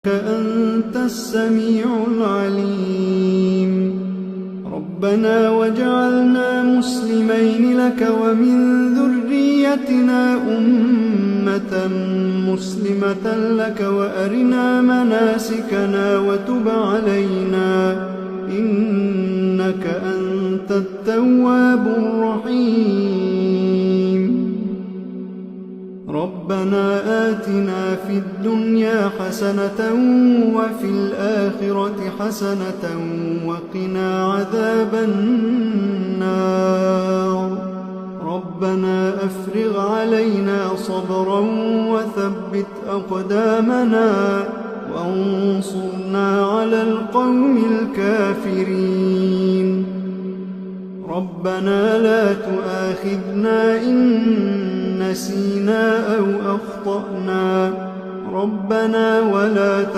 أنت السميع العليم. ربنا واجعلنا مسلمين لك ومن ذريتنا أمة مسلمة لك وأرنا مناسكنا وتب علينا إنك أنت التواب الرحيم. ربنا آتنا في الدنيا حسنة وفي الآخرة حسنة وقنا عذاب النار. ربنا أفرغ علينا صبرا وثبت أقدامنا وانصرنا على القوم الكافرين. ربنا لا تؤاخذنا إن نسينا أو أخطأنا. ربنا